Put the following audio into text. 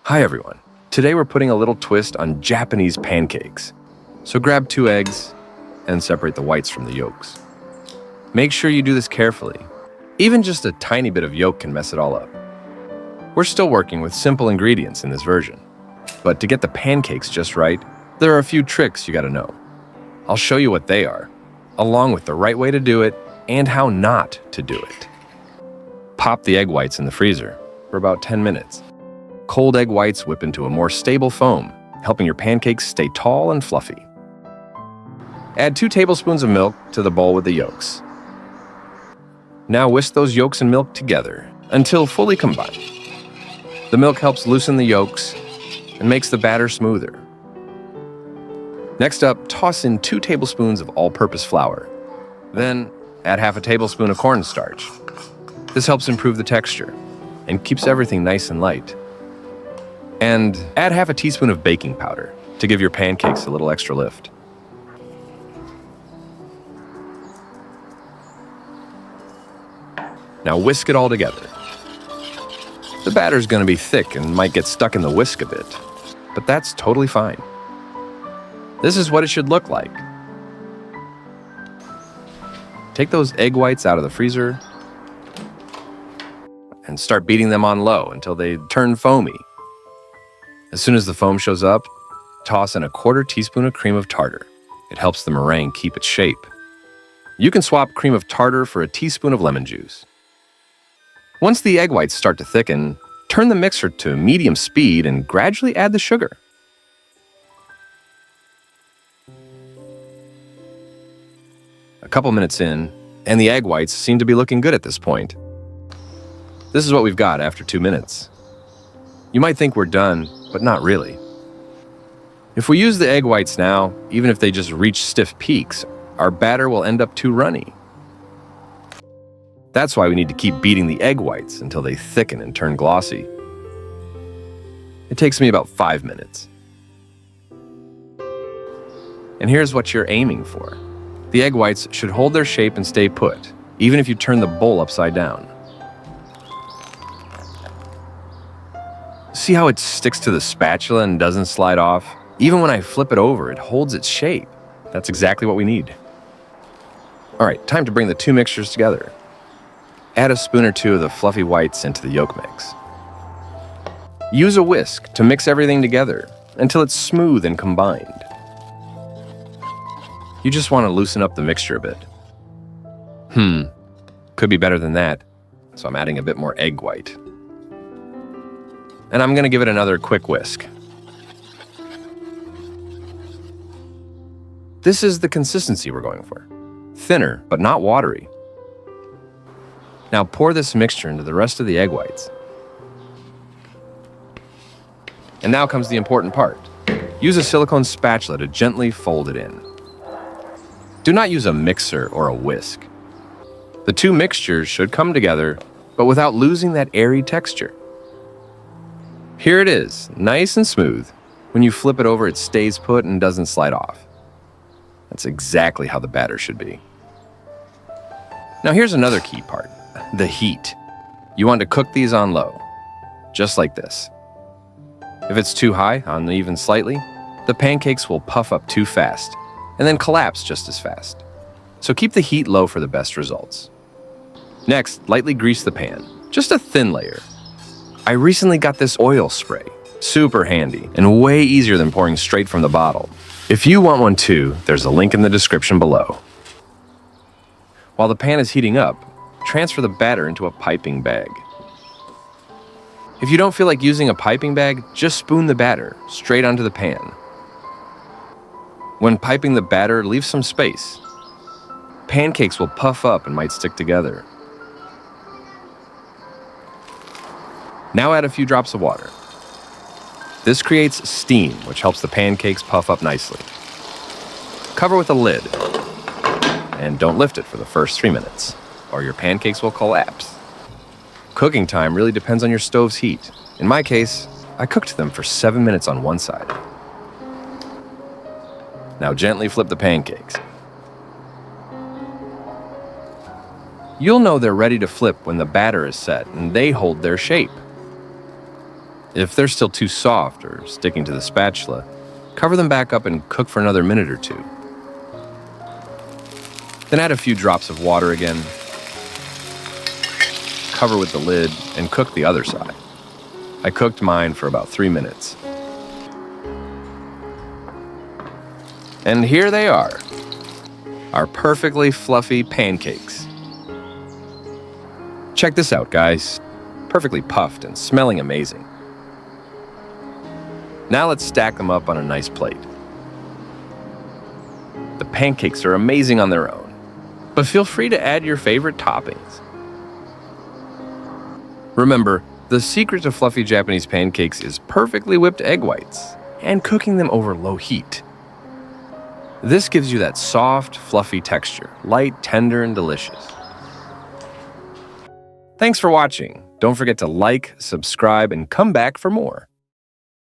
Hi everyone. Today we're putting a little twist on Japanese pancakes. So grab 2 eggs and separate the whites from the yolks. Make sure you do this carefully. Even just a tiny bit of yolk can mess it all up. We're still working with simple ingredients in this version. But to get the pancakes just right, there are a few tricks you gotta know. I'll show you what they are, along with the right way to do it and how not to do it. Pop the egg whites in the freezer for about 10 minutes. Cold egg whites whip into a more stable foam, helping your pancakes stay tall and fluffy. Add 2 tablespoons of milk to the bowl with the yolks. Now whisk those yolks and milk together until fully combined. The milk helps loosen the yolks and makes the batter smoother. Next up, toss in 2 tablespoons of all-purpose flour. Then add half a tablespoon of cornstarch. This helps improve the texture and keeps everything nice and light. And add half a teaspoon of baking powder to give your pancakes a little extra lift. Now whisk it all together. The batter's gonna be thick and might get stuck in the whisk a bit, but that's totally fine. This is what it should look like. Take those egg whites out of the freezer and start beating them on low until they turn foamy. As soon as the foam shows up, toss in a 1/4 teaspoon of cream of tartar. It helps the meringue keep its shape. You can swap cream of tartar for a teaspoon of lemon juice. Once the egg whites start to thicken, turn the mixer to medium speed and gradually add the sugar. A couple minutes in, and the egg whites seem to be looking good at this point. This is what we've got after 2 minutes. You might think we're done, but not really. If we use the egg whites now, even if they just reach stiff peaks, our batter will end up too runny. That's why we need to keep beating the egg whites until they thicken and turn glossy. It takes me about 5 minutes. And here's what you're aiming for. The egg whites should hold their shape and stay put, even if you turn the bowl upside down. See how it sticks to the spatula and doesn't slide off? Even when I flip it over, it holds its shape. That's exactly what we need. All right, time to bring the 2 mixtures together. Add a spoon or 2 of the fluffy whites into the yolk mix. Use a whisk to mix everything together until it's smooth and combined. You just want to loosen up the mixture a bit. Could be better than that, so I'm adding a bit more egg white. And I'm going to give it another quick whisk. This is the consistency we're going for. Thinner, but not watery. Now pour this mixture into the rest of the egg whites. And now comes the important part. Use a silicone spatula to gently fold it in. Do not use a mixer or a whisk. The 2 mixtures should come together, but without losing that airy texture. Here it is, nice and smooth. When you flip it over, it stays put and doesn't slide off. That's exactly how the batter should be. Now here's another key part, the heat. You want to cook these on low, just like this. If it's too high, on even slightly, the pancakes will puff up too fast and then collapse just as fast. So keep the heat low for the best results. Next, lightly grease the pan, just a thin layer. I recently got this oil spray, super handy and way easier than pouring straight from the bottle. If you want one too, there's a link in the description below. While the pan is heating up, transfer the batter into a piping bag. If you don't feel like using a piping bag, just spoon the batter straight onto the pan. When piping the batter, leave some space. Pancakes will puff up and might stick together. Now add a few drops of water. This creates steam, which helps the pancakes puff up nicely. Cover with a lid, and don't lift it for the first 3 minutes, or your pancakes will collapse. Cooking time really depends on your stove's heat. In my case, I cooked them for 7 minutes on one side. Now gently flip the pancakes. You'll know they're ready to flip when the batter is set and they hold their shape. If they're still too soft or sticking to the spatula, cover them back up and cook for another minute or two. Then add a few drops of water again, cover with the lid, and cook the other side. I cooked mine for about 3 minutes. And here they are, our perfectly fluffy pancakes. Check this out, guys. Perfectly puffed and smelling amazing. Now let's stack them up on a nice plate. The pancakes are amazing on their own, but feel free to add your favorite toppings. Remember, the secret to fluffy Japanese pancakes is perfectly whipped egg whites and cooking them over low heat. This gives you that soft, fluffy texture, light, tender, and delicious. Thanks for watching. Don't forget to like, subscribe, and come back for more.